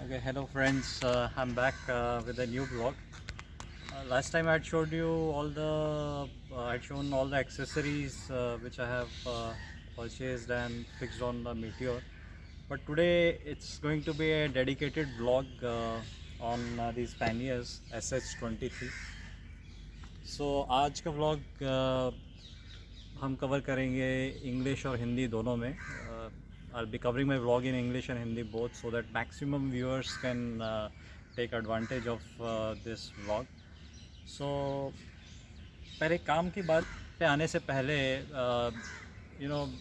Okay, hello friends. I'm back with a new vlog. Last time I had showed you I'd shown all the accessories which I have purchased and fixed on the Meteor. But today it's going to be a dedicated vlog on these Panniers SH23. So आज का vlog हम cover करेंगे English और हिंदी दोनों में. I'll be covering my vlog in English and Hindi both so that maximum viewers can take advantage of this vlog. So पहले काम की बात पे आने से पहले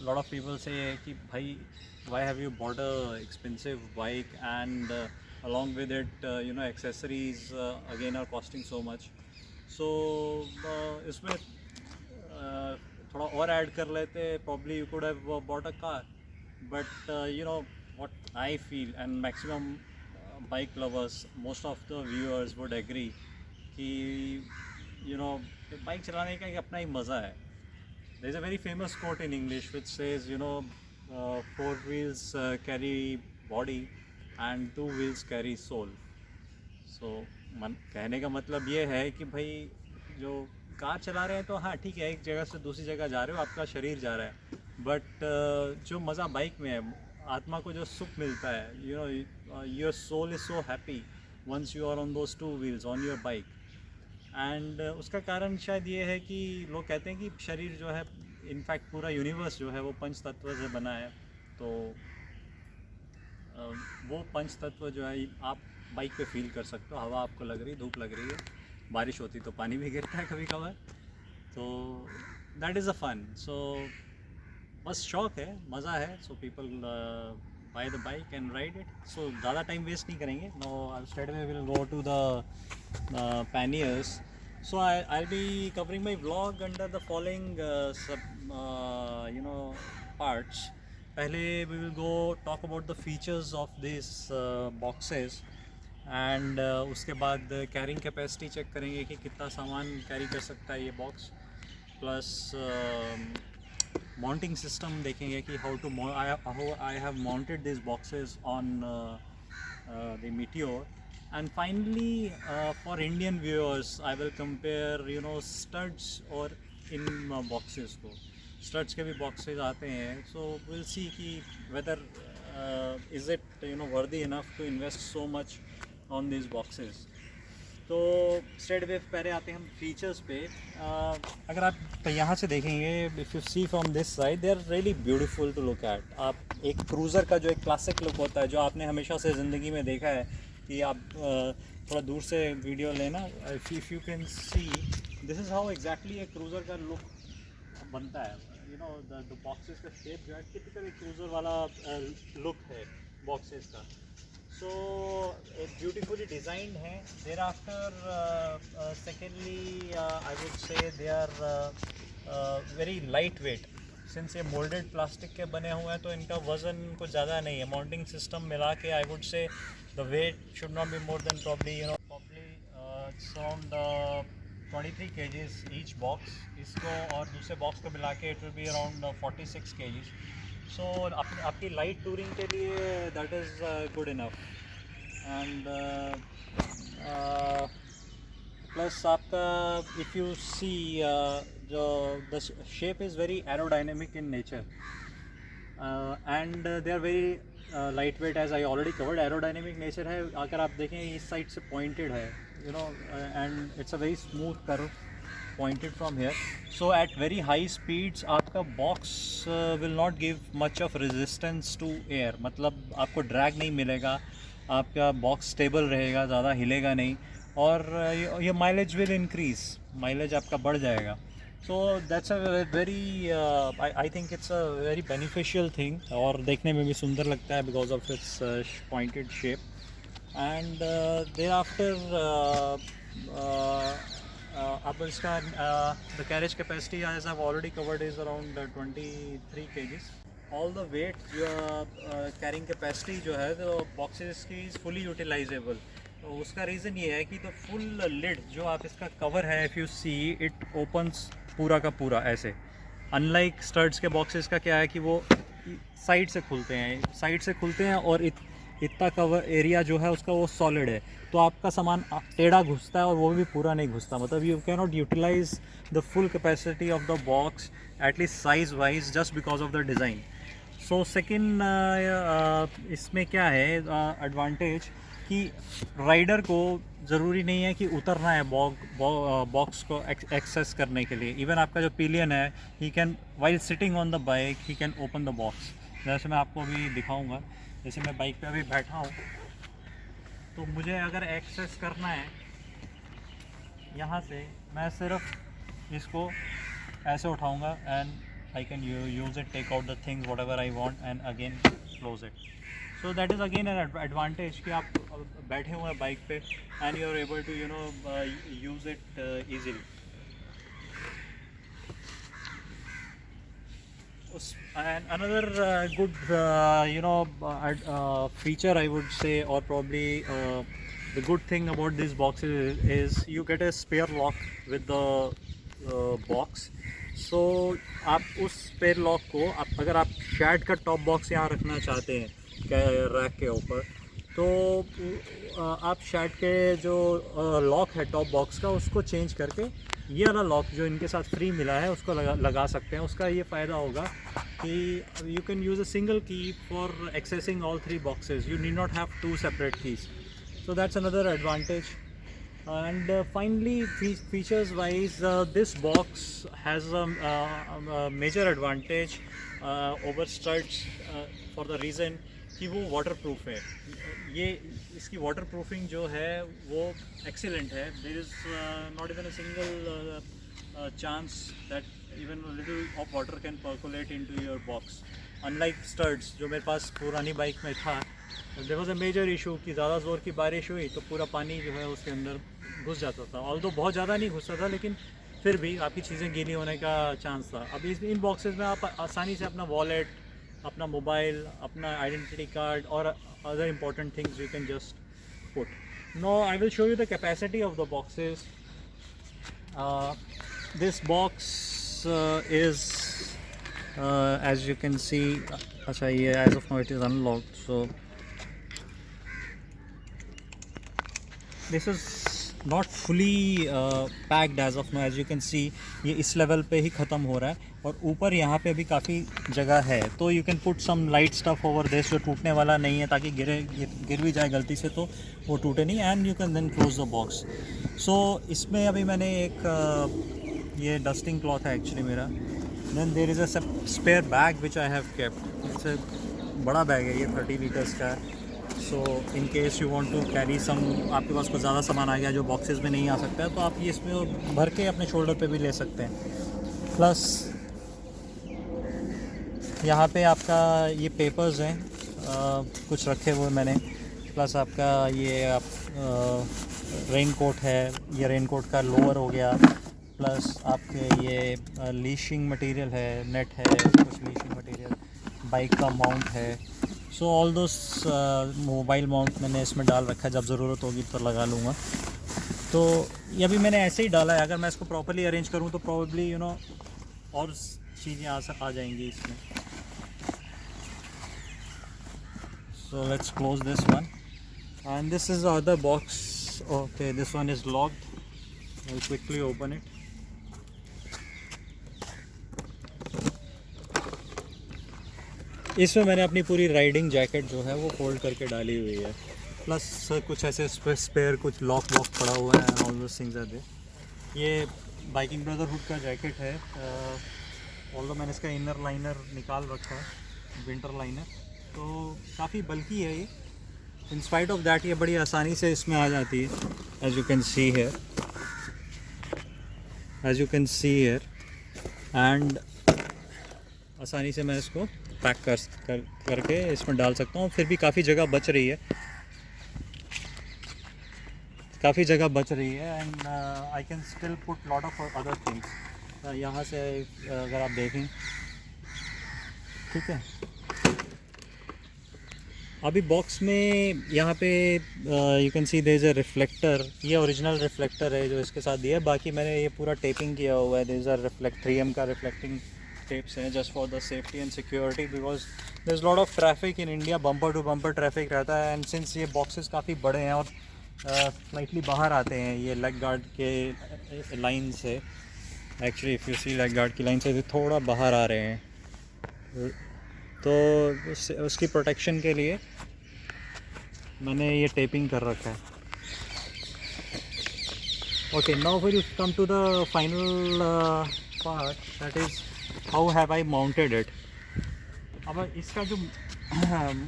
lot of people say कि भाई why have you bought a expensive bike and along with it accessories again are costing so much. So इसमें थोड़ा और ऐड कर लेते, probably you could have bought a car. But what I feel, and maximum bike lovers, most of the viewers would agree कि bike चलाने का एक अपना ही मज़ा है. There is a very famous quote in English which says four wheels carry body and two wheels carry soul. So कहने का मतलब ये है कि भाई जो कार चला रहे हैं तो हाँ ठीक है, एक जगह से दूसरी जगह जा रहे हो, आपका शरीर जा रहा है, बट जो मज़ा बाइक में है, आत्मा को जो सुख मिलता है, your soul is so happy once you are on those two wheels on your bike. And उसका कारण शायद ये है कि लोग कहते हैं कि शरीर जो है, इनफैक्ट पूरा यूनिवर्स जो है वो पंच तत्व से बना है. तो वो पंच तत्व जो है आप बाइक पे फील कर सकते हो. हवा आपको लग रही, धूप लग रही है, बारिश होती तो पानी भी गिरता है कभी कभार, तो that is a fun. So बस शौक है, मज़ा है. So people buy the bike and ride it. So ज़्यादा टाइम वेस्ट नहीं करेंगे. No, straight away will go to the panniers. So I'll be covering my vlog under the following parts. पहले we will go talk about the features of these boxes and उसके बाद carrying capacity check करेंगे कि कितना सामान carry कर सकता है ये बॉक्स. प्लस माउंटिंग सिस्टम देखेंगे कि how I have mounted these boxes on the Meteor. And finally, for Indian viewers, I will compare studs और इन boxes को. Studs के भी boxes आते हैं, so we'll see कि whether is it worthy enough to invest so much on these boxes. तो straight way पहले आते हैं हम फीचर्स पे. अगर आप यहाँ से देखेंगे, if you see from this side, they are really beautiful to look at. आप एक क्रूज़र का जो एक क्लासिक लुक होता है, जो आपने हमेशा से ज़िंदगी में देखा है कि आप थोड़ा दूर से वीडियो लेना, if you can C, this is how exactly एक क्रूज़र का लुक बनता है. द बॉक्सेस का शेप जो है टिपिकल एक क्रूज़र वाला लुक है बॉक्सेस का. सो ब्यूटीफुली डिज़ाइंड है. There after secondly I would say they are very lightweight. Since ये मोल्डेड प्लास्टिक के बने हुए हैं तो इनका वज़न कुछ ज़्यादा नहीं है. माउंटिंग सिस्टम मिला के आई वुड से the weight should not be more than probably it's around 23 kgs each box. इसको और दूसरे बॉक्स को मिला के it will be around 46 kgs. So आपकी लाइट टूरिंग के लिए that is good enough. And plus आपका if you see the shape is very aerodynamic in nature and they are very light weight. As I already covered, aerodynamic nature है. अगर आप देखें इस side से pointed है, and it's a very smooth curve pointed from here. So at very high speeds आपका box will not give much of resistance to air. मतलब आपको ड्रैग नहीं मिलेगा, आपका बॉक्स स्टेबल रहेगा, ज़्यादा हिलेगा नहीं, और ये माइलेज विल इंक्रीज, माइलेज आपका बढ़ जाएगा. So that's a very I think it's a very beneficial thing. और देखने में भी सुंदर लगता है because of its pointed shape. And thereafter अब इसका the carriage capacity as I've already covered is around 23 kgs. All the weight carrying capacity जो है तो boxes की is fully utilizable. तो उसका रीज़न ये है कि तो फुल लिड जो आप इसका कवर है, if you see it opens पूरा का पूरा ऐसे. अनलाइक स्टड्स के बॉक्सेस का क्या है कि वो साइड से खुलते हैं, और इतना कवर एरिया जो है उसका वो सॉलिड है, तो आपका सामान टेढ़ा घुसता है और वो भी पूरा नहीं घुसता, मतलब you can not utilise the full capacity of the box at least size wise just because of the design. So second इसमें क्या है एडवांटेज कि राइडर को ज़रूरी नहीं है कि उतरना है बॉक्स को एक्सेस करने के लिए। इवन आपका जो पिलियन है, he can while sitting on the bike he can open the box. जैसे मैं आपको अभी दिखाऊंगा, जैसे मैं बाइक पे अभी बैठा हूँ, तो मुझे अगर एक्सेस करना है यहाँ से, मैं सिर्फ इसको ऐसे उठाऊंगा and I can use it, take out the things whatever I want and again close it. So that is again an advantage कि आप बैठे हुए हैं बाइक पे and you are able to use it easily. And another good feature I would say, or probably the good thing about these boxes is you get a spare lock with the box. सो आप उस spare lock को अगर आप shed का top box यहाँ रखना चाहते हैं रैक के ऊपर, तो आप शैड के जो लॉक है टॉप बॉक्स का उसको चेंज करके ये वाला लॉक जो इनके साथ फ्री मिला है उसको लगा सकते हैं। उसका ये फ़ायदा होगा कि you can use a single key for accessing all 3 boxes, you need not have 2 separate keys. So that's another advantage. And finally, features wise, this box has a major advantage over studs for the reason कि वो waterproof है। ये इसकी waterproofing जो है वो excellent है। There is not even a single chance that even a little of water can percolate into your box, unlike studs जो मेरे पास पुरानी बाइक में था। There was a major issue कि ज़्यादा ज़ोर की बारिश हुई तो पूरा पानी जो है उसके अंदर घुस जाता था, ऑल्दो बहुत ज़्यादा नहीं घुसता था, लेकिन फिर भी आपकी चीज़ें गीली होने का चांस था। अभी इन बॉक्सेस में आप आसानी से अपना वॉलेट, अपना मोबाइल, अपना आइडेंटिटी कार्ड और other important things you can just put. Now I will show you the capacity of the boxes. This box is as you can see, अच्छा ये as of now it is unlocked, so this is not fully packed as of now. As you can see ये इस level पे ही ख़त्म हो रहा है और ऊपर यहाँ पे भी काफ़ी जगह है, तो you can put some light stuff over this जो टूटने वाला नहीं है, ताकि गिर भी जाए गलती से तो वो टूटे नहीं, and you can then close the box. So इसमें अभी मैंने एक ये डस्टिंग क्लॉथ है एक्चुअली मेरा, then there is a spare bag which I have kept. इससे बड़ा बैग है ये, 30 लीटर्स का है। So in case you want to carry some, आपके पास कुछ ज़्यादा सामान आ गया जो बॉक्सेस में नहीं आ सकता है, तो आप ये इसमें भर के अपने शोल्डर पे भी ले सकते हैं। प्लस यहाँ पे आपका ये पेपर्स हैं कुछ रखे हुए मैंने, प्लस आपका ये रेन कोट है, ये रेन कोट का लोअर हो गया, प्लस आपके ये लीशिंग मटेरियल है, नेट है, कुछ लीशिंग मटेरियल, बाइक का माउंट है। So all those mobile mount मैंने इसमें डाल रखा है, जब ज़रूरत होगी तो लगा लूँगा। तो ये अभी मैंने ऐसे ही डाला है, अगर मैं इसको प्रॉपर्ली अरेंज करूँ तो प्रॉब्ली और चीज़ें आ जाएंगी इसमें। So let's close this one and this is the other box. Okay, this one is locked, I will quickly open it. इसमें मैंने अपनी पूरी राइडिंग जैकेट जो है वो फोल्ड करके डाली हुई है, प्लस कुछ ऐसे स्पेयर कुछ लॉक पड़ा हुआ है, all those things are there. ये बाइकिंग ब्रदरहुड का जैकेट है, ऑल्दो मैंने इसका इनर लाइनर निकाल रखा है, विंटर लाइनर, तो काफ़ी बल्कि है ये। इन स्पाइट ऑफ दैट ये बड़ी आसानी से इसमें आ जाती है, as you can see here, and आसानी से मैं इसको पैक करके इसमें डाल सकता हूँ। फिर भी काफ़ी जगह बच रही है, and I can still put lot of other things. यहाँ से अगर आप देखें, ठीक है, अभी बॉक्स में यहाँ पे you can see there is a reflector. ये ओरिजिनल रिफ्लेक्टर है जो इसके साथ दिया है, बाकी मैंने ये पूरा टेपिंग किया हुआ है। देयर इज़ अ 3M का रिफ्लेक्टिंग tapes हैं just for the safety and security because there's a lot of traffic in India, bumper to bumper traffic रहता है and since ये boxes काफ़ी बड़े हैं और slightly बाहर आते हैं ये leg guard के line से, actually if you see leg guard की line से थोड़ा बाहर आ रहे हैं, तो उसकी प्रोटेक्शन के लिए मैंने ये टेपिंग कर रखा है. Okay, now we'll come to the final part, that is how have I mounted it. अब इसका जो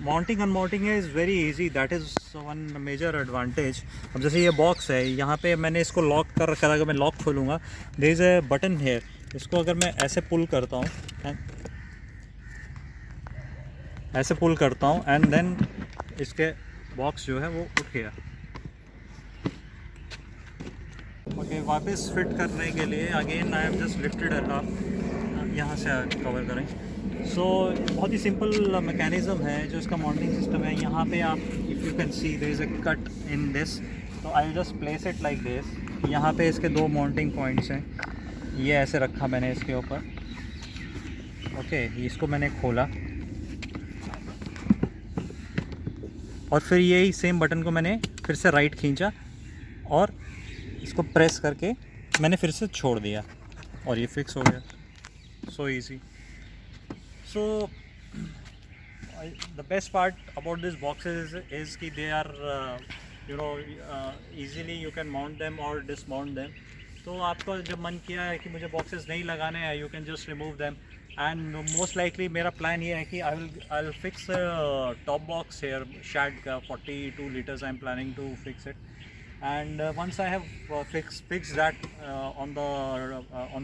mounting unmounting है is very easy, that is one major advantage. अब जैसे ये बॉक्स है, यहाँ पे मैंने इसको लॉक कर रखा था, अगर मैं लॉक खोलूँगा there is a button here, इसको अगर मैं ऐसे पुल करता हूँ and then इसके बॉक्स जो है वो उठ गया. ओके, वापस फिट करने के लिए again I have just lifted it up, यहाँ से कवर करें. सो बहुत ही सिंपल मैकेनिज़्म है जो इसका माउंटिंग सिस्टम है. यहाँ पे आप if you can see there is a cut in this, तो I will just place it like this. यहाँ पे इसके दो माउंटिंग पॉइंट्स हैं, ये ऐसे रखा मैंने इसके ऊपर. ओके, इसको मैंने खोला और फिर यही सेम बटन को मैंने फिर से राइट खींचा और इसको प्रेस करके मैंने फिर से छोड़ दिया और ये फिक्स हो गया. So easy. So the best part about this boxes is कि they are you know easily you can mount them और डिसमाउंट देम. तो आपको जब मन किया है कि मुझे बॉक्सेस नहीं लगाने हैं, you can just remove them. And most likely मेरा प्लान ये है कि I will fix top box here Shad का 42 litres. I am planning to fix it. And once I have fixed that on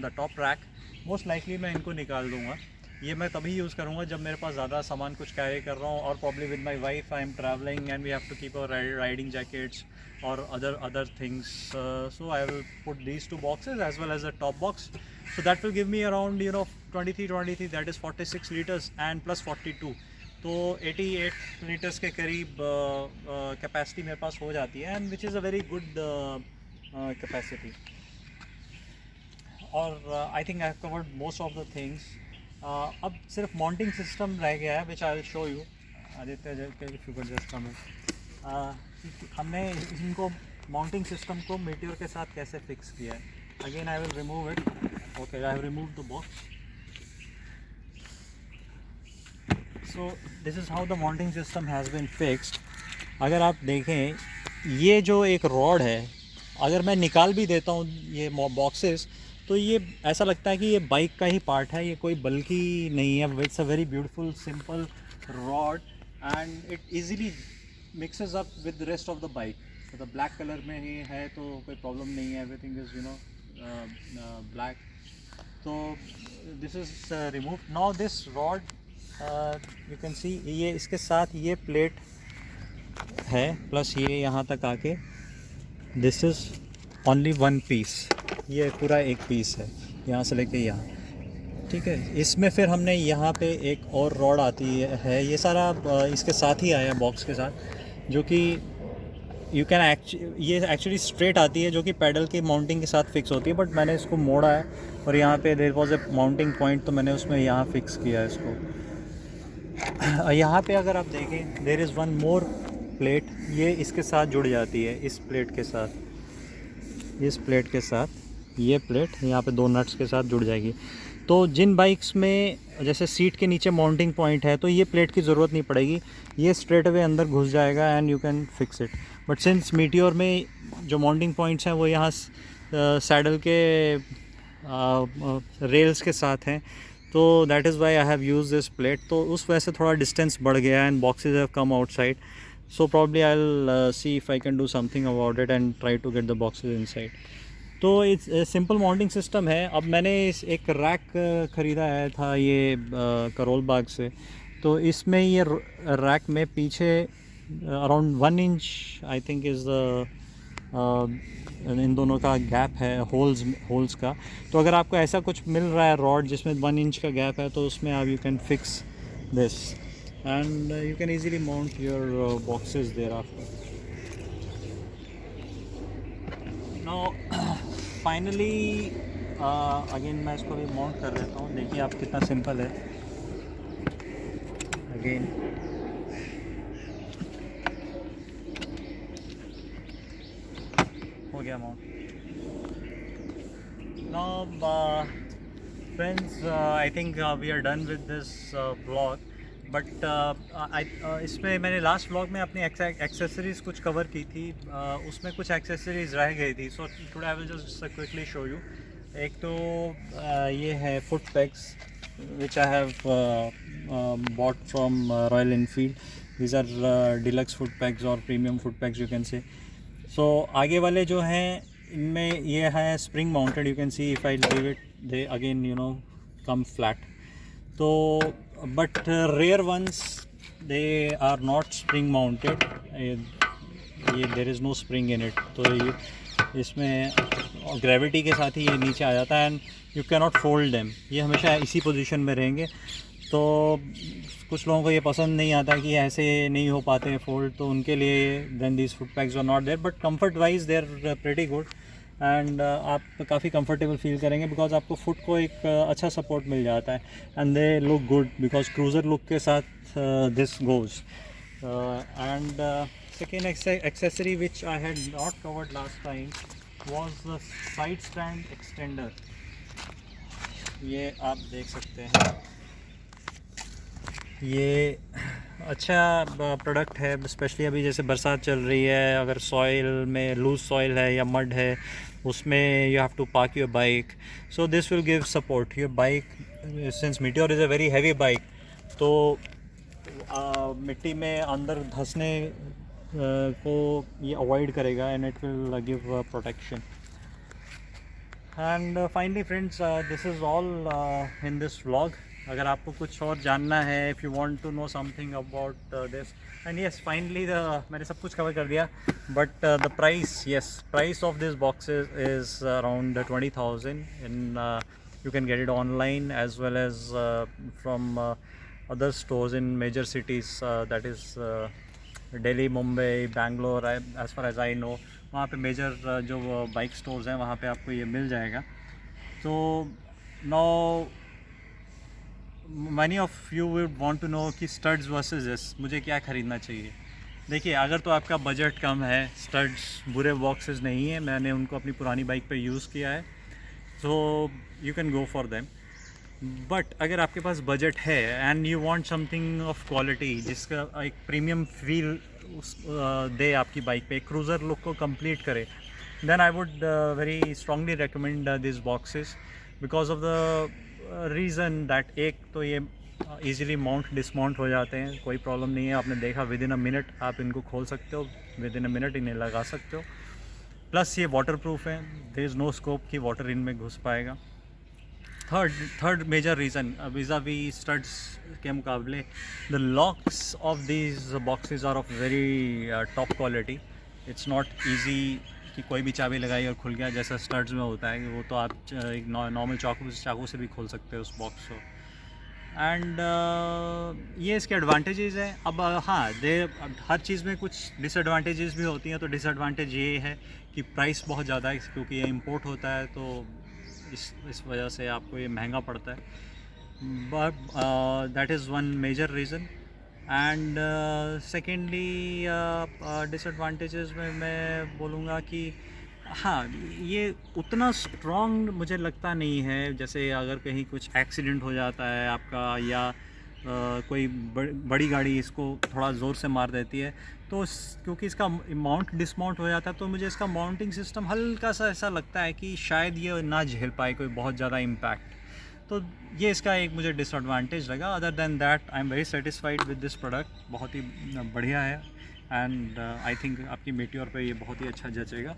the top rack, most likely मैं इनको निकाल दूँगा. ये मैं तभी यूज़ करूँगा जब मेरे पास ज़्यादा सामान कुछ कैरी कर रहा हूँ, और probably with my wife I am traveling and we have to keep our riding jackets or other things. So I will put these two boxes as well as the top box. So that will give me around 23, that is 46 liters and plus 42. तो 88 litres के करीब capacity मेरे पास हो जाती है, and which is a very good capacity. और I think I have covered most of the things. अब सिर्फ माउंटिंग सिस्टम रह गया है which I will show you. Aditya, if you could just come. हमने इनको माउंटिंग सिस्टम को मीटियोर के साथ कैसे फिक्स किया है. Again I will remove it. Okay, I have remove the box. So this is how the mounting system has been fixed. अगर आप देखें, ये जो एक रॉड है, अगर मैं निकाल भी देता हूँ ये बॉक्सेस, तो ये ऐसा लगता है कि ये बाइक का ही पार्ट है, ये कोई बल्कि नहीं है. It's a very beautiful simple rod and it easily mixes up with the rest of the bike. मतलब ब्लैक कलर में ही है तो कोई प्रॉब्लम नहीं है. Everything is black. तो this is remove. Now this rod you can see, ये इसके साथ ये प्लेट है प्लस ये यहाँ तक आके, this is only one piece. ये पूरा एक पीस है यहाँ से लेके यहाँ. ठीक है, इसमें फिर हमने यहाँ पे एक और रॉड आती है. ये सारा इसके साथ ही आया बॉक्स के साथ, जो कि यू कैन ये एक्चुअली स्ट्रेट आती है, जो कि पैडल की माउंटिंग के साथ फिक्स होती है. बट मैंने इसको मोड़ा है और यहाँ पे there was a mounting point, तो मैंने उसमें यहाँ फिक्स किया है इसको. यहाँ पे अगर आप देखें, there is one more plate. ये इसके साथ जुड़ जाती है, इस प्लेट के साथ, इस प्लेट के साथ ये प्लेट यहाँ पे दो नट्स के साथ जुड़ जाएगी. तो जिन बाइक्स में जैसे सीट के नीचे माउंटिंग पॉइंट है, तो ये प्लेट की ज़रूरत नहीं पड़ेगी, ये स्ट्रेट अवे अंदर घुस जाएगा and you can fix it. But since meteor में जो माउंटिंग पॉइंट्स हैं वो यहाँ सैडल के रेल्स के साथ हैं, तो that is why I have use this plate. तो उस वजह से थोड़ा डिस्टेंस बढ़ गया and boxes have come outside. So probably I will see if I can do something about it and try to get the boxes inside. तो it's simple mounting system है. अब मैंने एक रैक ख़रीदा है था ये करोल बाग से. तो इसमें ये रैक में पीछे around 1 inch I think is the in दोनों का गैप है, होल्स का. तो अगर आपको ऐसा कुछ मिल रहा है रॉड जिसमें 1 इंच का गैप है, तो उसमें आप you can fix this and you can easily mount your boxes there after. Now finally again मैं इसको भी माउंट कर देता हूँ, देखिए आप कितना सिंपल है। अगेन हो गया mount. Now friends, I think we are done with this blog, but इसमें मैंने लास्ट ब्लॉग में अपनी एक्सेसरीज़ कुछ कवर की थी, उसमें कुछ एक्सेसरीज़ रह गई थी, so today I will just quickly show you. एक तो ये है foot packs which I have bought from Royal Enfield. These are deluxe foot packs और premium foot packs you can say. So आगे वाले जो हैं इनमें ये है spring mounted, you can see if I leave it there again you know come flat. तो but rear once they are not spring mounted, ये देर is no spring in it, तो ये इसमें ग्रेविटी के साथ ही ये नीचे आ जाता है and you can not fold them, ये हमेशा इसी पोजीशन में रहेंगे। तो कुछ लोगों को ये पसंद नहीं आता कि ऐसे नहीं हो पाते हैं फोल्ड, तो उनके लिए then these foot packs are not there, but comfort wise they are pretty good and आप काफ़ी कंफर्टेबल फील करेंगे बिकॉज आपको फुट को एक अच्छा सपोर्ट मिल जाता है and they look good because cruiser look के साथ this goes. And second accessory which I had not covered last time was the side stand extender। ये आप देख सकते हैं, ये अच्छा प्रोडक्ट है, स्पेशली अभी जैसे बरसात चल रही है, अगर सॉइल में लूज सॉइल है या मड है उसमें you have to park your bike, so this will give support your bike. Since Meteor is a very heavy bike, तो मिट्टी में अंदर धंसने को ये अवॉइड करेगा and it will give protection. And finally friends, this is all in this vlog. अगर आपको कुछ और जानना है, if you want to know something about this, and yes finally मैंने सब कुछ कवर कर दिया, but the price, yes price of this boxes is around 20,000 in you can get it online as well as from other stores in major cities, that is Delhi, Mumbai, Bangalore, as far as I know, वहाँ पे major जो bike stores हैं वहाँ पे आपको ये मिल जाएगा। तो now many of you would want to know कि स्टड्स वर्सेस दिस मुझे क्या ख़रीदना चाहिए। देखिए, अगर तो आपका बजट कम है, स्टड्स बुरे बॉक्सेस नहीं है, मैंने उनको अपनी पुरानी बाइक पे यूज़ किया है, so you can go for them। But अगर आपके पास बजट है and you want something of quality जिसका एक प्रीमियम फील दे आपकी बाइक पे, क्रूज़र लुक को कंप्लीट करे, then I would very strongly recommend this boxes because of the reason that एक तो ये ईज़िली माउंट डिसमाउंट हो जाते हैं, कोई प्रॉब्लम नहीं है, आपने देखा विद इन अ मिनट आप इनको खोल सकते हो, विद इन अ मिनट इन्हें लगा सकते हो, प्लस ये वाटर प्रूफ है, देयर इज़ नो स्कोप कि वाटर इनमें घुस पाएगा। Third major reason vis-a-vis studs के मुकाबले, the locks of these boxes are of very top quality. It's not easy कि कोई भी चाबी लगाई और खुल गया जैसा स्टड्स में होता है, वो तो आप एक नॉर्मल चाकू से भी खोल सकते हो उस बॉक्स को। एंड ये इसके एडवांटेजेस हैं। अब हाँ, हर चीज़ में कुछ डिसएडवांटेजेस भी होती हैं, तो डिसएडवांटेज ये है कि प्राइस बहुत ज़्यादा है क्योंकि ये इंपोर्ट होता है, तो इस वजह से आपको ये महंगा पड़ता है, but that is one major reason. And secondly disadvantages में मैं बोलूँगा कि हाँ, ये उतना स्ट्रॉन्ग मुझे लगता नहीं है, जैसे अगर कहीं कुछ एक्सीडेंट हो जाता है आपका या कोई बड़ी गाड़ी इसको थोड़ा ज़ोर से मार देती है, तो क्योंकि इसका माउंट डिसमाउंट हो जाता है, तो मुझे इसका माउंटिंग सिस्टम हल्का सा ऐसा लगता है कि शायद ये ना झेल पाए कोई बहुत ज़्यादा इम्पैक्ट, तो ये इसका एक मुझे डिसएडवांटेज लगा। Other than that I am very satisfied with this product, बहुत ही बढ़िया है एंड आई थिंक आपकी मीटियोर पे ये बहुत ही अच्छा जचेगा।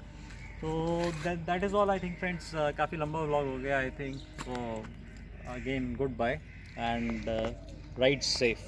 तो that is all I think friends, काफ़ी लंबा व्लॉग हो गया I think, so again goodbye and ride safe.